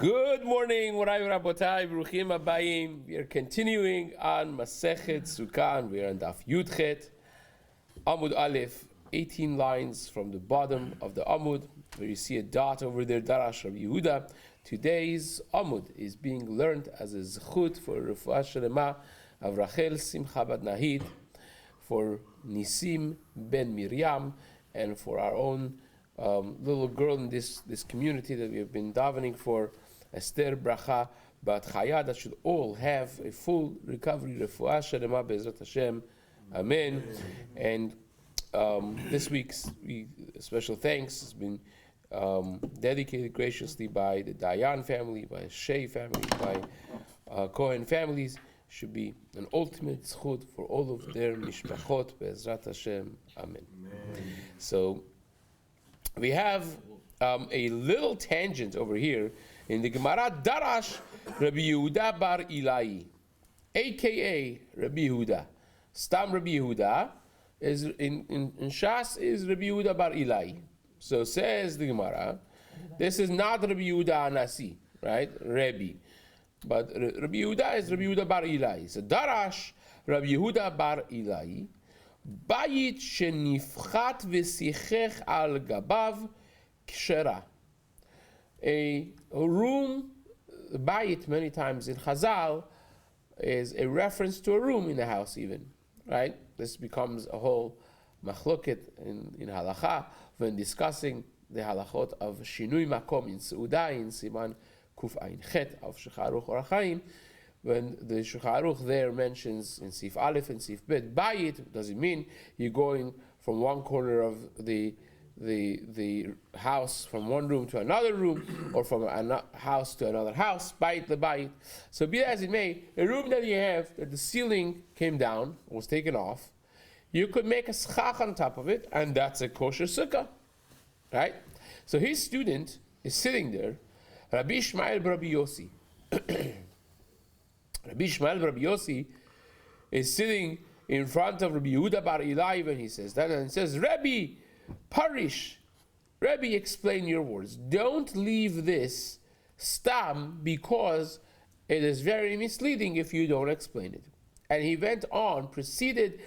Good morning, Morai Rabotai, Bruchim Abayim. We are continuing on Masechet Succah, and we are on Daf Yudchet, Amud Aleph, 18 lines from the bottom of the Amud, where you see a dot over there, Darash Rabbi Yehuda. Today's Amud is being learned as a zechut for Refuah Shelema of Rachel Simcha Bat Nahid, for Nisim Ben Miriam, and for our own little girl in this community that we have been davening for, Esther Bracha Bat Chaya, that should all have a full recovery. Refuah Shelema Be'ezrat Hashem. Amen. And this week's special thanks has been dedicated graciously by the Dayan family, by Shea family, by Cohen families. Should be an ultimate zchut for all of their mishpachot. Be'ezrat Hashem. Amen. So we have a little tangent over here in the Gemara. Darash Rabbi Yehuda bar Ilai, aka Rabbi Yehuda. Stam Rabbi Yehuda is in Shas is Rabbi Yehuda bar Ilai. So says the Gemara, this is not Rabbi Yehuda Anasi, right? Rabbi, but Rabbi Yehuda is Rabbi Yehuda bar Ilai. So Darash Rabbi Yehuda bar Ilai, Bayit shenifchat v'sichech al gabav kshera. A room, bayit many times in Chazal is a reference to a room in the house even, right? This becomes a whole machloket in halacha when discussing the halachot of shinui makom in Seudah in Siman Kuf Ayin Chet of Shulchan Aruch Orach Chaim. When the Shulchan Aruch there mentions in Sif Aleph and Sif Bet, Bayit, does it mean you're going from one corner of the house, from one room to another room, or from a house to another house, Bayit le Bayit. So be that as it may, a room that you have, that the ceiling came down, was taken off, you could make a schach on top of it, and that's a kosher sukkah, right? So his student is sitting there, Rabbi Shmuel Rabbi Yossi. Rabbi Shmuel Rabbi Yossi is sitting in front of Rabbi Yehuda bar Ilai when he says that, and he says, Rabbi, Parish, Rabbi, explain your words. Don't leave this stam because it is very misleading if you don't explain it. And he went on, proceeded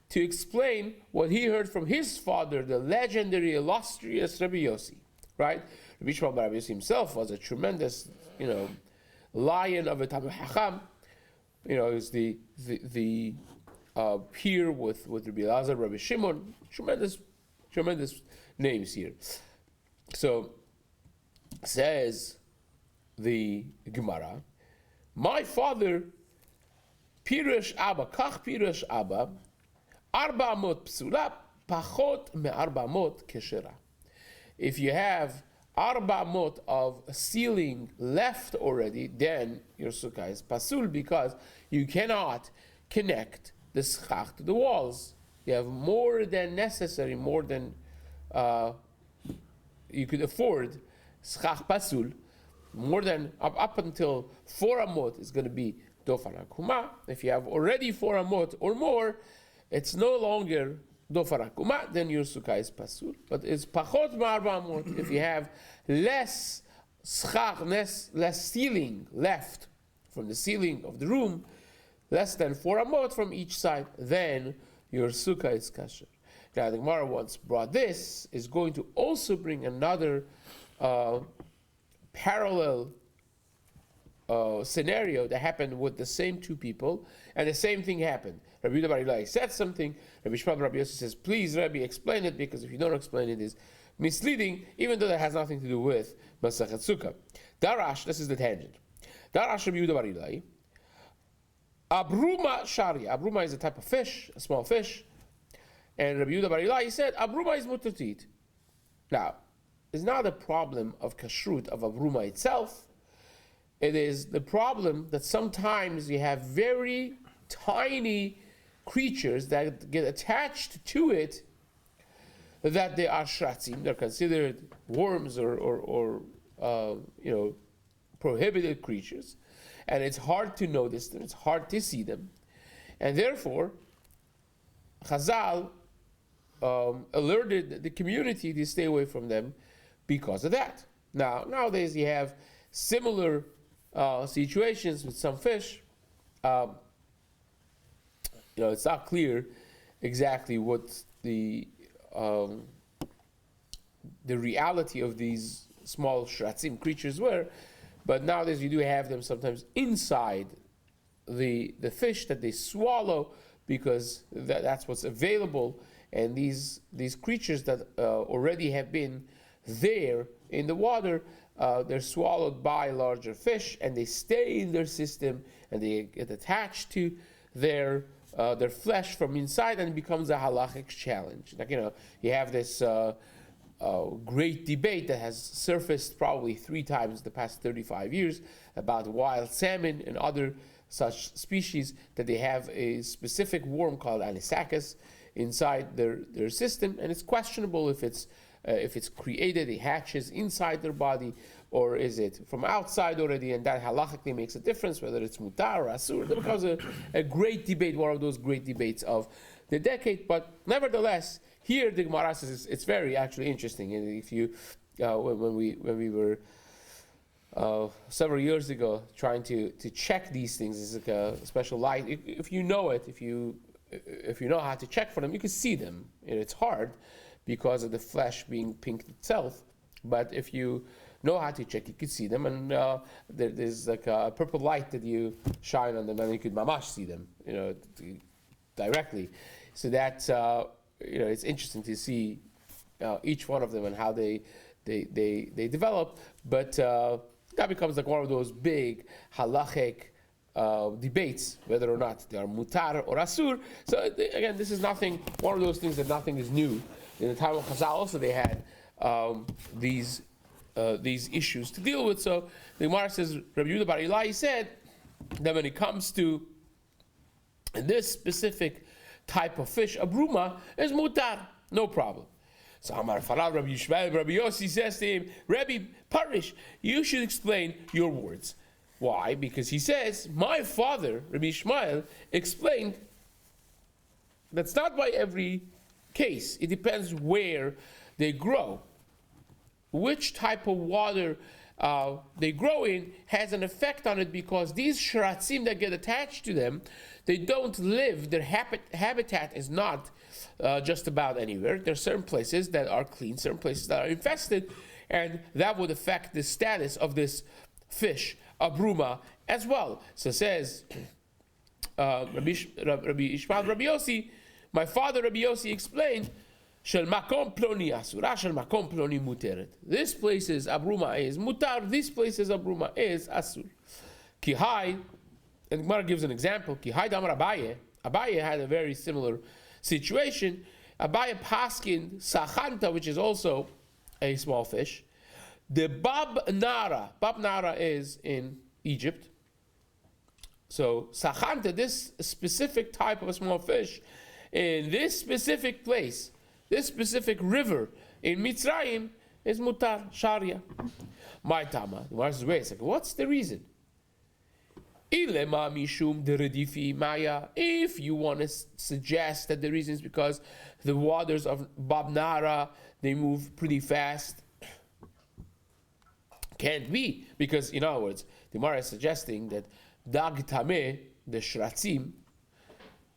to explain what he heard from his father, the legendary, illustrious Rabbi Yossi, right? Rabbi Shlomo Yisraeli himself was a tremendous, lion of a Talmid Chacham. He was the peer with Rabbi Elazar, Rabbi Shimon, tremendous names here. So says the Gemara, my father, Pirush Abba, Kach Pirush Abba, 400 psula, pachot me 400 keshera. If you have 400 of ceiling left already, then your sukkah is pasul, because you cannot connect the schach to the walls. You have more than necessary, more than you could afford. Schach pasul, more than up until 4 amot is going to be dofar hakuma. If you have already 4 amot or more, it's no longer dofar hakuma, then your sukkah is pasul. But it's pachot ma'arba amot. If you have less schach, less ceiling left from the ceiling of the room, less than 4 amot from each side, then your sukkah is kasher. Now the Gemara once brought this, is going to also bring another parallel scenario that happened with the same two people, and the same thing happened. Rabbi Yehuda bar Ilai said something, Rabbi Shmuel Rabbi Yossi says, please Rabbi, explain it, because if you don't explain it, it's misleading, even though that has nothing to do with Masechet Sukkah. Darash, this is the tangent. Darash Rabbi Yehuda bar Ilai, Abruma Sharia. Abruma is a type of fish, a small fish. And Rabbi Yehuda bar Ilai said, Abruma is mutar to eat. Now, it's not a problem of kashrut of Abruma itself. It is the problem that sometimes you have very tiny creatures that get attached to it, that they are shratzim. They're considered worms or prohibited creatures. And it's hard to notice them, it's hard to see them. And therefore, Chazal alerted the community to stay away from them because of that. Now, nowadays you have similar situations with some fish. It's not clear exactly what the reality of these small shratzim creatures were, but nowadays you do have them sometimes inside the fish that they swallow, because that's what's available. And these creatures that already have been there in the water, they're swallowed by larger fish, and they stay in their system, and they get attached to their flesh from inside, and it becomes a halachic challenge. Like, you have this great debate that has surfaced probably 3 times the past 35 years about wild salmon and other such species, that they have a specific worm called anisakis inside their system, and it's questionable if it's created, it hatches inside their body, or is it from outside already, and that halachically makes a difference, whether it's mutar or asur. That becomes a great debate, one of those great debates of the decade. But nevertheless, here the Gemara says it's very actually interesting. And if you, when we were several years ago trying to check these things, it's like a special light. If you know it, if you know how to check for them, you can see them. It's hard because of the flesh being pink itself, but if you know how to check, you can see them, and there's like a purple light that you shine on them, and you could mamash see them, directly. So that's it's interesting to see each one of them and how they develop. But that becomes like one of those big halachic debates, whether or not they are mutar or asur. So again, this is nothing. One of those things that nothing is new. In the time of Chazal, also they had these issues to deal with. So the Gemara says, Rabbi Yehuda bar Ilai said that when it comes to this specific type of fish, a bruma is mutar, no problem. So Amar Farad Rabbi Yishmael, Rabbi Yossi says to him, Rabbi Parish, you should explain your words. Why? Because he says, my father, Rabbi Yishmael, explained that's not by every case. It depends where they grow. Which type of water they grow in has an effect on it, because these shratzim that get attached to them, they don't live, their habitat is not just about anywhere. There are certain places that are clean, certain places that are infested, and that would affect the status of this fish, abruma, as well. So it says, Rabbi Ishmael, Rabbi Yossi, my father Rabbi Yossi explained, Shel makom ploni asura, shel makom ploni muteret. This place's abruma is mutar, this place's abruma is asur. Kihai, and Gemara gives an example. Kihai damar Abaye. Abaye had a very similar situation. Abaye paskin sachanta, which is also a small fish. The bab nara is in Egypt. So sachanta, this specific type of a small fish, in this specific place, this specific river in Mitzrayim, is mutar sharia. My tama. The Gemara says, wait a second, what's the reason? If you want to suggest that the reason is because the waters of Bab Nara, they move pretty fast, can't be, because in other words, the Gemara is suggesting that Dag Tameh, the Shratzim,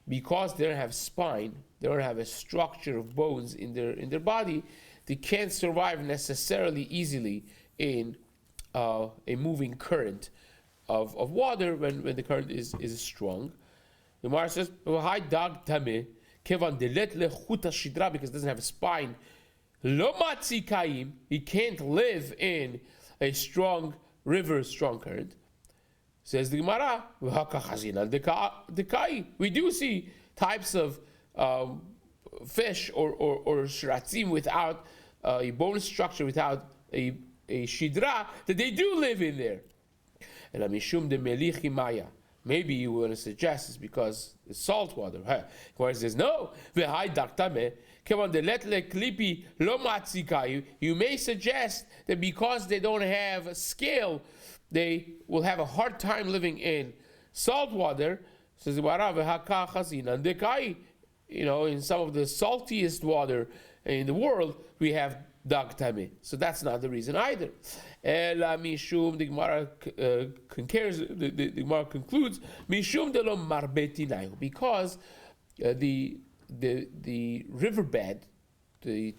because they don't have spine, they don't have a structure of bones in their body, they can't survive necessarily easily in a moving current of water when the current is strong. The Gemara says, "Hi dag tameh kevan delet lechuta shidra," because it doesn't have a spine. Lo matzi kaim, he can't live in a strong river, strong current. Says the Gemara, we do see types of fish or shratzim without a bone structure, without a shidra, that they do live in there. And amishum de melichi maya. Maybe you want to suggest it's because it's salt water. Whereas says no. You may suggest that because they don't have a scale, they will have a hard time living in salt water. Says in some of the saltiest water in the world, we have dag tameh. So that's not the reason either. Ela mishum, the Gemara the Gemara concludes, mishum de lo marbetinayu, because the riverbed, the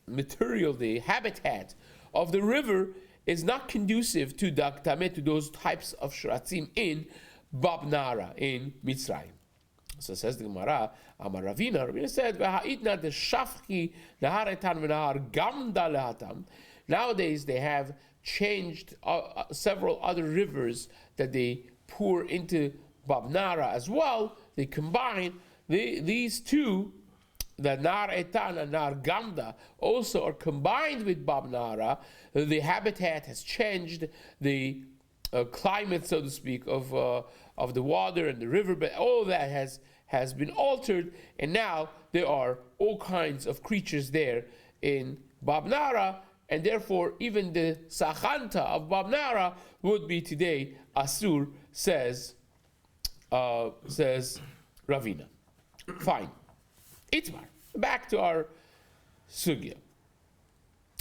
material, the habitat of the river is not conducive to to those types of shratzim in Babnara, in Mitzrayim. So says the Gemara, Amar Ravina. Ravina said, "V'ha'itna de shafchi naharetan v'nahar gamda lehatam." Nowadays they have changed several other rivers that they pour into Babnara as well. They combine these two, the Nar Etan and Nar Gamda, also are combined with Babnara. The habitat has changed, the climate, so to speak, of the water and the riverbed, all that has been altered, and now there are all kinds of creatures there in Babnara, and therefore even the Sachanta of Babnara would be today Asur, says Ravina. Fine. Itmar. Back to our sugya.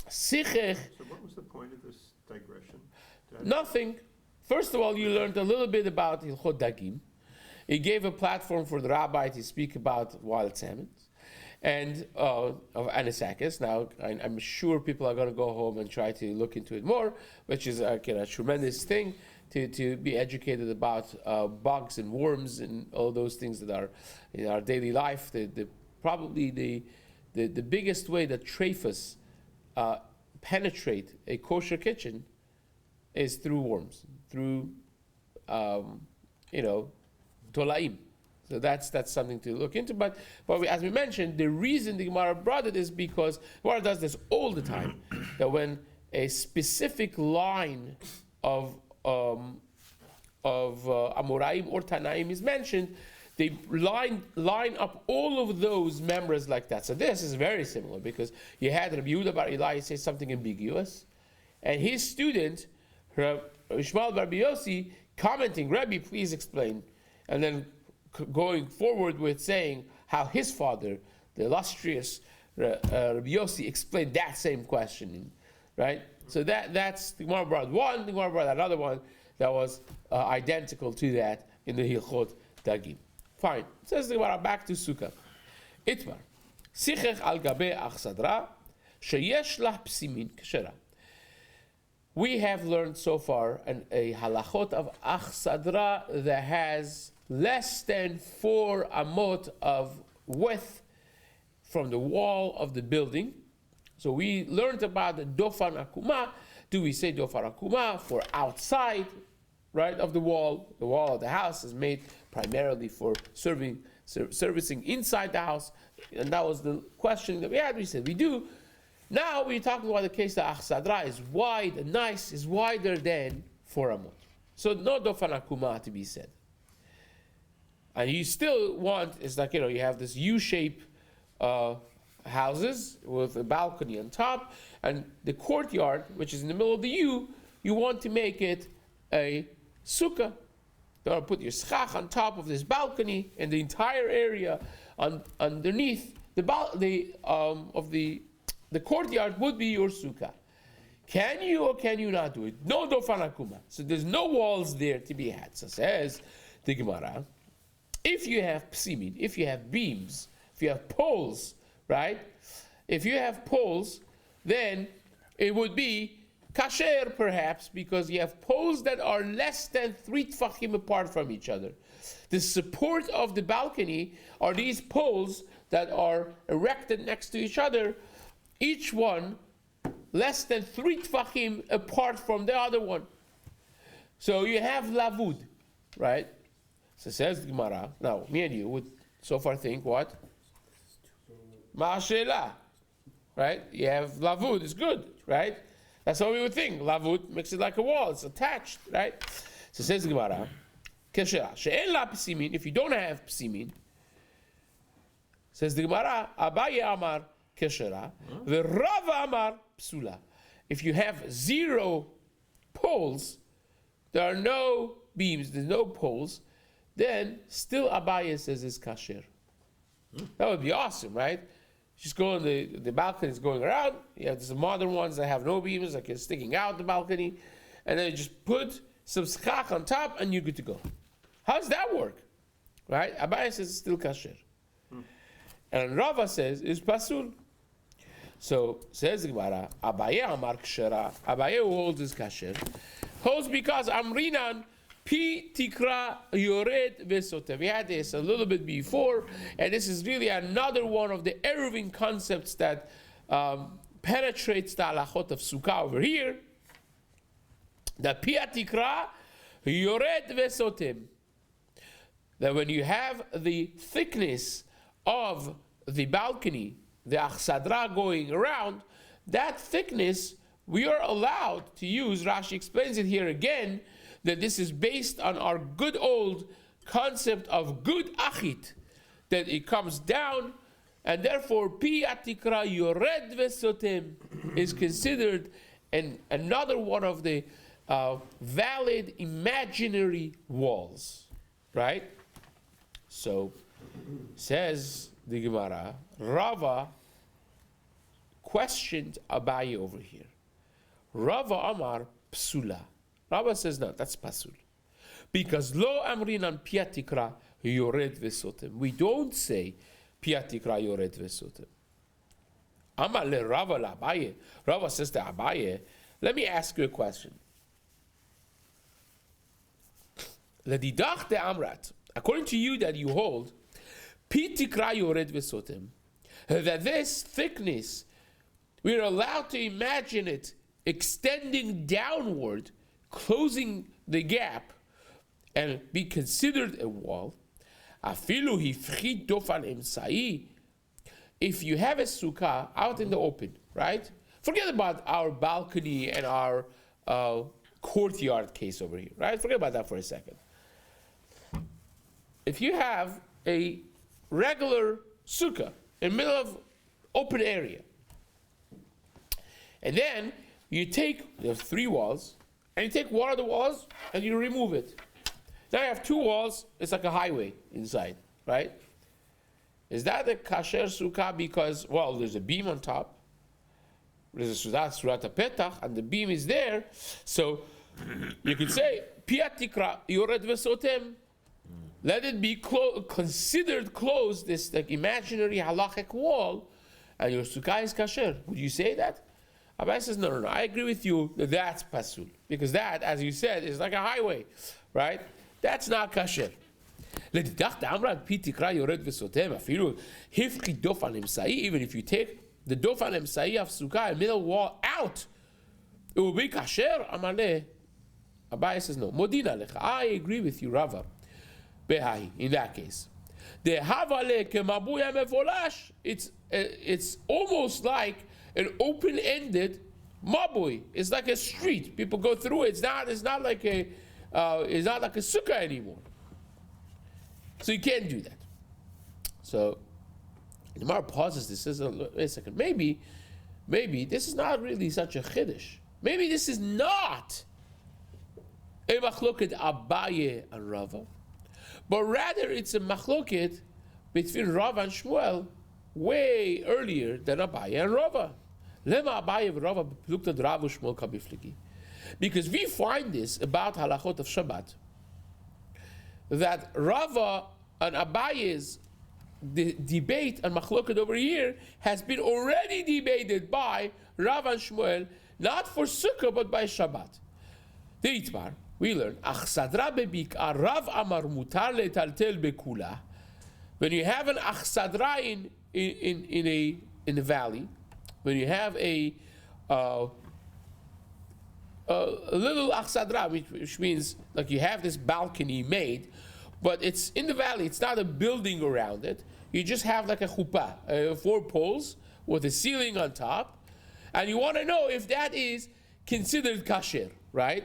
Sichech. So what was the point of this digression? Nothing. First of all, you learned a little bit about Hilchot Dagim. He gave a platform for the rabbi to speak about wild salmons and of anisakis. Now, I'm sure people are going to go home and try to look into it more, which is a tremendous thing to be educated about bugs and worms and all those things that are in our daily life. Probably the biggest way that trephas penetrate a kosher kitchen is through worms, through tolaim. So that's something to look into. But as we mentioned, the reason the Gemara brought it is because Gemara does this all the time. That when a specific line of Amoraim or Tanaim is mentioned, they line up all of those members like that. So this is very similar, because you had Rabbi Yehuda bar Ilai say something ambiguous, and his student, Rabbi Shmuel bar Yossi, commenting, Rabbi, please explain, and then going forward with saying how his father, the illustrious Rabbi Yossi, explained that same question, right? So that's the Gemara brought one, the Gemara brought another one that was identical to that in the Hilchot Dagim. Fine. Says the Gemara, back to Sukkah. Itmar. Sichech al gabe achsadra, sheyesh lah psimin kshera. We have learned so far a halachot of achsadra that has less than 4 amot of width from the wall of the building. So we learned about the dofan akuma. Do we say dofan akuma for outside, right, of the wall? The wall of the house is made primarily for servicing inside the house, and that was the question that we had. We said we do. Now we're talking about the case that achsadra is wide and nice, is wider than 4 amot. So no dofan akuma to be said. And you still want, it's like, you have this U-shape houses with a balcony on top, and the courtyard, which is in the middle of the U, you want to make it a sukkah. You want to put your schach on top of this balcony, and the entire area underneath the courtyard would be your sukkah. Can you or can you not do it? No dofan akuma. So there's no walls there to be had. So says the Gemara, if you have psimin, if you have beams, if you have poles, right? If you have poles, then it would be kasher perhaps, because you have poles that are less than 3 tfachim apart from each other. The support of the balcony are these poles that are erected next to each other, each one less than 3 tfachim apart from the other one. So you have lavud, right? So says the Gemara. Now, me and you would so far think what? Ma'ashela, right? You have lavud, it's good, right? That's what we would think. Lavud makes it like a wall, it's attached, right? So says the Gemara, Keshera, she'en la psimin, if you don't have psimin, says the Gemara, Abaye amar keshera, v'Rava amar psula. If you have 0 poles, there are no beams, there's no poles, then still Abaye says it's kasher. That would be awesome, right? Just go on the balcony is going around. You have these modern ones that have no beams, like it's sticking out the balcony, and then you just put some schach on top, and you're good to go. How does that work? Right? Abaye says it's still kasher. And Rava says it's pasul. So says the Gemara, Abaye amar kshera. Abaye who holds is kasher. Holds because Amrinan pi tikra yored vesotev. We had this a little bit before, and this is really another one of the Eruvin concepts that penetrates the halachot of Sukkah over here. The pi tikra yored vesotev. That when you have the thickness of the balcony, the achsadra going around, that thickness we are allowed to use. Rashi explains it here again, that this is based on our good old concept of good achit, that it comes down, and therefore pi atikra yored vesotem is considered another one of the valid imaginary walls, right? So says the Gemara, Rava questioned Abaye over here. Rava Amar psula. Rava says no, that's pasul. Because lo amrinan piatikra yored vesotem. We don't say piatikra yored vesotem. Amar le Rava la Abaye. Rava says to Abaye, let me ask you a question. Ledidach de amrat. According to you that you hold, pitikra yored vesotem, that this thickness, we're allowed to imagine it extending downward, closing the gap, and be considered a wall. Afilu hifchit dofan emsai. If you have a sukkah out in the open, right? Forget about our balcony and our courtyard case over here, right? Forget about that for a second. If you have a regular sukkah in the middle of open area, and then you have 3 walls, and you take one of the walls and you remove it. Now you have 2 walls, it's like a highway inside, right? Is that a kasher sukkah because, well, there's a beam on top, there's a surat petach, and the beam is there, so you could say, piatikra yored vesotem, let it be considered closed, this like imaginary halachic wall, and your sukkah is kasher. Would you say that? Abai says, no, I agree with you that that's pasul. Because that, as you said, is like a highway, right? That's not kasher. Even if you take the dofan emsai of sukkah, a middle wall out, it will be kasher. Abai says, no. Modina lecha. I agree with you, Rava. In that case, the havale kemabuya mevolash. It's almost like an open-ended mabui. It's like a street. People go through it. It's not like a sukkah anymore. So you can't do that. So the Gemara pauses. This says, wait a second. Maybe this is not really such a chiddush. Maybe this is not a machloket Abaye and Rava. But rather, it's a machloket between Rav and Shmuel way earlier than Abaye and Rava. Lema Abaye and Rava looked at Rav and Shmuel kabifliki. Because we find this about halachot of Shabbat, that Rava and Abaye's debate and machloket over here has been already debated by Rav and Shmuel, not for Sukkah, but by Shabbat. The Itmar. We learn, achsadra bebik'ah Rav amar mutar letaltel bekula. When you have an achsadra in a valley, when you have a little achsadra, which means like you have this balcony made, but it's in the valley. It's not a building around it. You just have like a chuppah, 4 poles with a ceiling on top, and you want to know if that is considered kasher, right?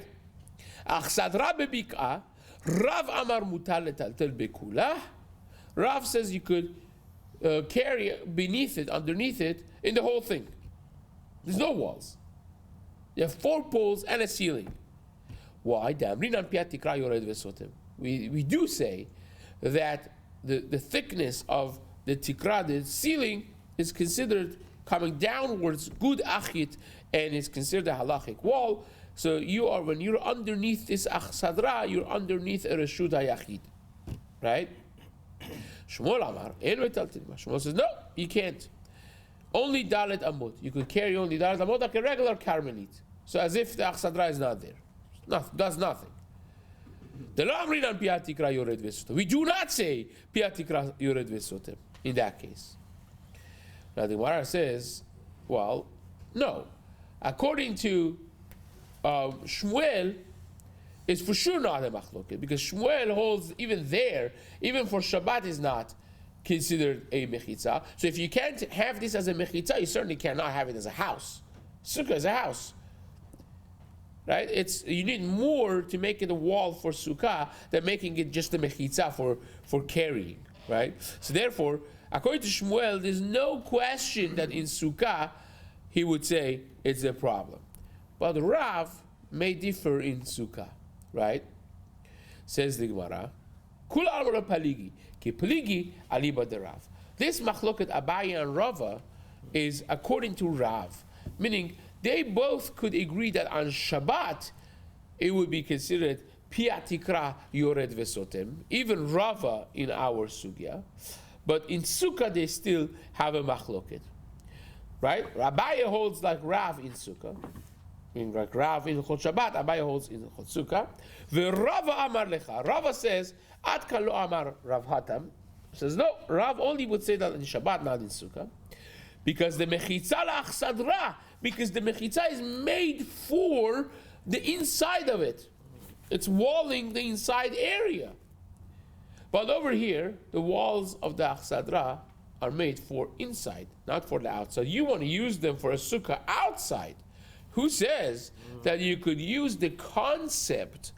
Achsadra bebik'ah, Rav amar mutar letaltel bekula. Rav says you could carry underneath it, in the whole thing. There's no walls. You have 4 poles and a ceiling. Why? We do say that the thickness of the tikra, the ceiling, is considered coming downwards, good achit, and is considered a halachic wall. So when you're underneath this achsadra, you're underneath a reshut hayachid, right? Shmuel Amar, Shmuel says, no, you can't. Only dalet amud. You could carry only dalet amud like a regular karmelit. So as if the achsadra is not there. Does nothing. We do not say piatikra yored vesotem in that case. Now the Gemara says, well, no. According to Shmuel, it's for sure not a machloket, because Shmuel holds even there, even for Shabbat is not considered a mechitza. So if you can't have this as a mechitza, you certainly cannot have it as a house. Sukkah is a house. Right? You need more to make it a wall for sukkah than making it just a mechitza for carrying. Right? So therefore, according to Shmuel, there's no question that in sukkah he would say it's a problem. But Rav may differ in sukkah. Right? Says the Gemara, Kul amar paligi, ki paligi aliba de Rav. This machloket Abaye and Rava is according to Rav, meaning they both could agree that on Shabbat it would be considered piatikra yored vesotem, even Rava in our sugya, but in Sukkah they still have a machloket, right? Abaye holds like Rav in Sukkah, like Rav in Chol Shabbat, Abaye holds in Chol Sukkah. The Rava amar lecha. Rava says at kalo amar Rav Hatam says no. Rav only would say that in Shabbat, not in Sukkah, because the mechitza la'achsadra. Because the mechitza is made for the inside of it. It's walling the inside area. But over here, the walls of the achsadra are made for inside, not for the outside. You want to use them for a sukkah outside. Who says that you could use the concept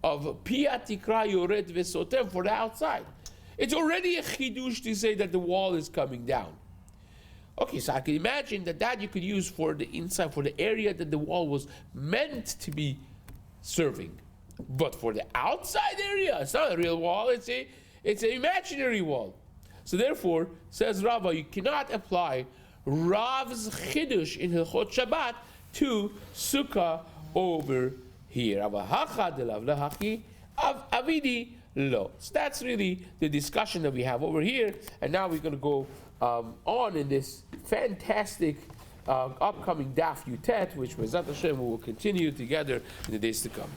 of piatikra yored vesotem for the outside? It's already a chidush to say that the wall is coming down. Okay, so I can imagine that you could use for the inside, for the area that the wall was meant to be serving. But for the outside area, it's not a real wall, it's an imaginary wall. So therefore, says Rava, you cannot apply Rav's chidush in Hilchot Shabbat to Sukkah over here. Avidi lo. So that's really the discussion that we have over here. And now we're going to go on in this fantastic upcoming Daf Yutet, which Bezat Hashem we will continue together in the days to come.